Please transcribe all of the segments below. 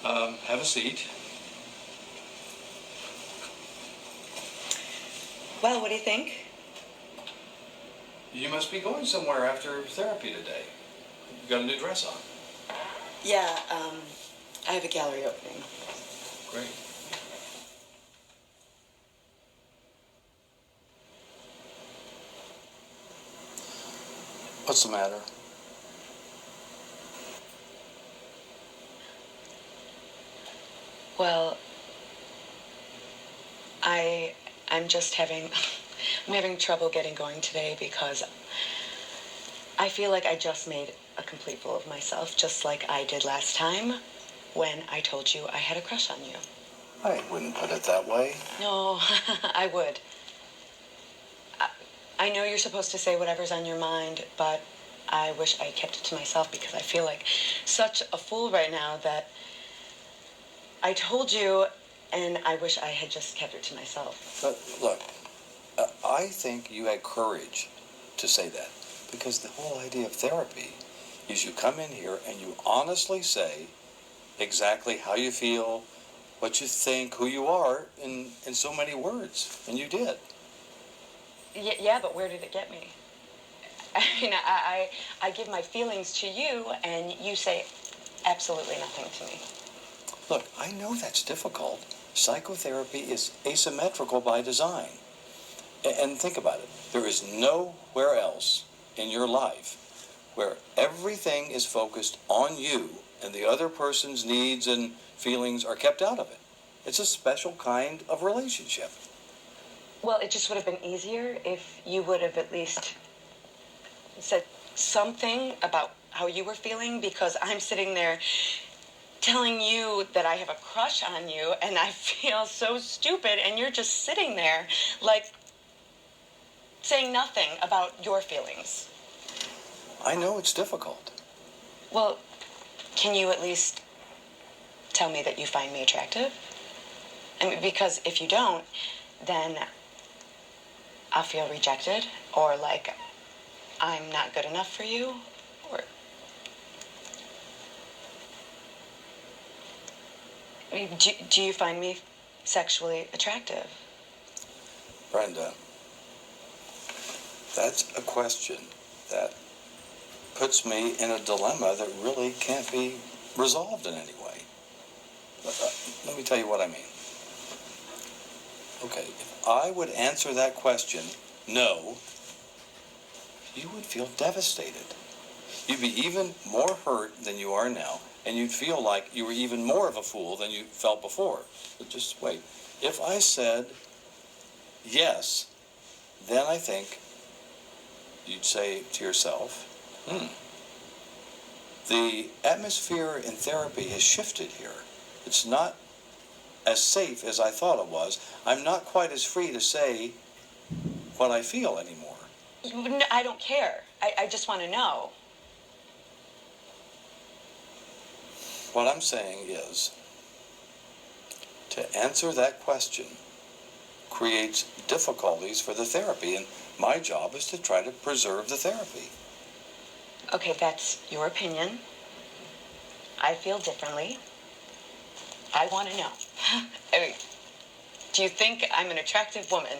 Have a seat. Well, what do you think? You must be going somewhere after therapy today. You got a new dress on. Yeah, I have a gallery opening. Great. What's the matter? Well, I'm just having I'm having trouble getting going today because I feel like I just made a complete fool of myself, just like I did last time when I told you I had a crush on you. I wouldn't put it that way. No, I would. I know you're supposed to say whatever's on your mind, but I wish I kept it to myself because I feel like such a fool right now that I told you, and I wish I had just kept it to myself. But look, I think you had courage to say that, because the whole idea of therapy is you come in here and you honestly say exactly how you feel, what you think, who you are in so many words, and you did. Yeah, but where did it get me? I mean, I give my feelings to you, and you say absolutely nothing to me. Look, I know that's difficult. Psychotherapy is asymmetrical by design. And think about it. There is nowhere else in your life where everything is focused on you and the other person's needs and feelings are kept out of it. It's a special kind of relationship. Well, it just would have been easier if you would have at least said something about how you were feeling, because I'm sitting there telling you that I have a crush on you and I feel so stupid, and you're just sitting there like saying nothing about your feelings. I know it's difficult. Well, can you at least tell me that you find me attractive? I mean, because if you don't, then I'll feel rejected, or like I'm not good enough for you, or... I mean, do you find me sexually attractive? Brenda, that's a question that puts me in a dilemma that really can't be resolved in any way. Let me tell you what I mean. Okay, if I would answer that question, no, you would feel devastated. You'd be even more hurt than you are now, and you'd feel like you were even more of a fool than you felt before. But just wait. If I said yes, then I think you'd say to yourself, the atmosphere in therapy has shifted here. It's not as safe as I thought it was. I'm not quite as free to say what I feel anymore. I don't care. I just want to know. What I'm saying is, to answer that question creates difficulties for the therapy, and my job is to try to preserve the therapy. Okay, that's your opinion. I feel differently. I want to know. I mean, do you think I'm an attractive woman?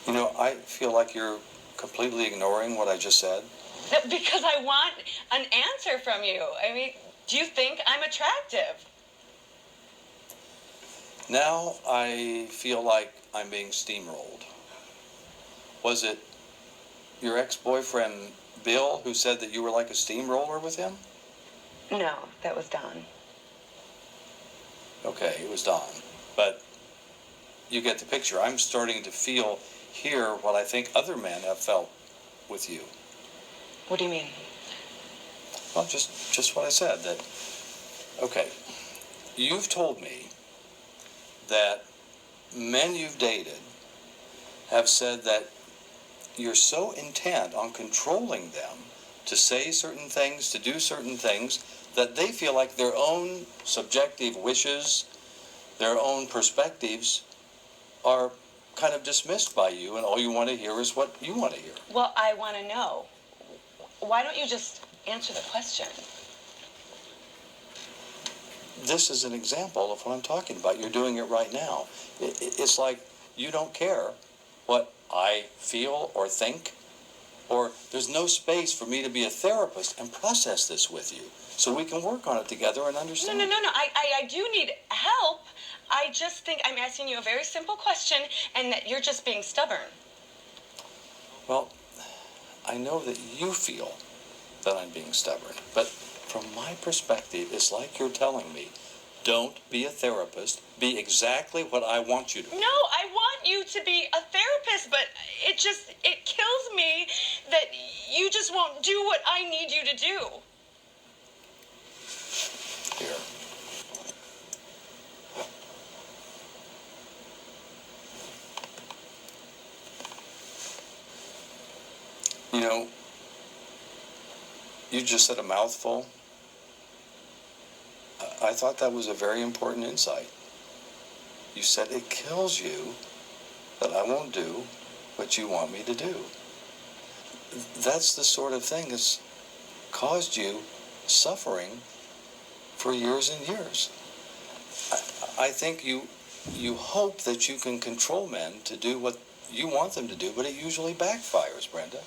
You know, I feel like you're completely ignoring what I just said. No, because I want an answer from you. I mean, do you think I'm attractive? Now I feel like I'm being steamrolled. Was it your ex-boyfriend, Bill, who said that you were like a steamroller with him? No, that was Don. Okay, it was Don. But you get the picture. I'm starting to feel here what I think other men have felt with you. What do you mean? Well, just what I said. That, okay, you've told me that men you've dated have said that you're so intent on controlling them to say certain things, to do certain things, that they feel like their own subjective wishes, their own perspectives are kind of dismissed by you, and all you want to hear is what you want to hear. Well, I want to know. Why don't you just answer the question? this is an example of what I'm talking about. You're doing it right now. It's like you don't care what I feel or think, or there's no space for me to be a therapist and process this with you so we can work on it together and understand. No. I do need help. I just think I'm asking you a very simple question and that you're just being stubborn. Well, I know that you feel that I'm being stubborn, but from my perspective, it's like you're telling me, don't be a therapist, be exactly what I want you to be. No, I want you to be a therapist, but it kills me that you just won't do what I need you to do. Here. You know, you just said a mouthful. I thought that was a very important insight. You said it kills you that I won't do what you want me to do. That's the sort of thing that's caused you suffering for years and years. I think you hope that you can control men to do what you want them to do, but it usually backfires, Brenda.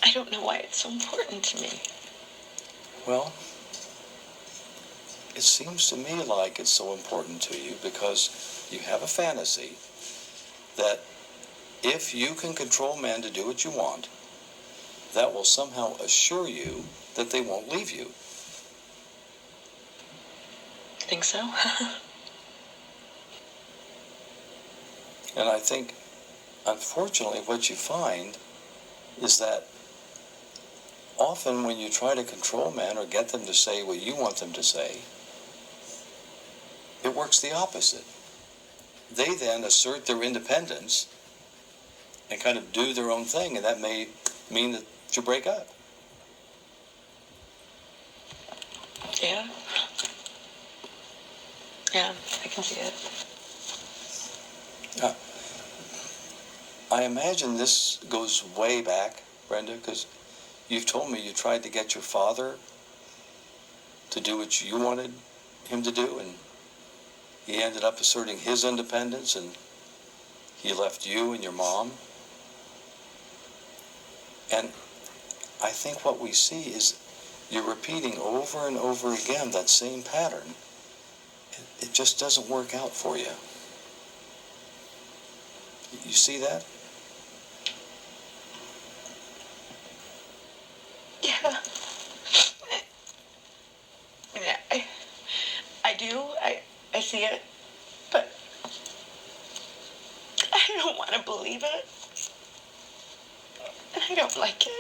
I don't know why it's so important to me. Well, it seems to me like it's so important to you because you have a fantasy that if you can control men to do what you want, that will somehow assure you that they won't leave you. Think so? And I think, unfortunately, what you find is that often when you try to control men or get them to say what you want them to say, it works the opposite. They then assert their independence and kind of do their own thing, and that may mean that you break up. Yeah. Yeah, I can see it. I imagine this goes way back, Brenda, because you've told me you tried to get your father to do what you wanted him to do, and he ended up asserting his independence, and he left you and your mom. And I think what we see is you're repeating over and over again that same pattern. It just doesn't work out for you. You see that? Yeah. Yeah, I do. I see it. But I don't want to believe it. I don't like it.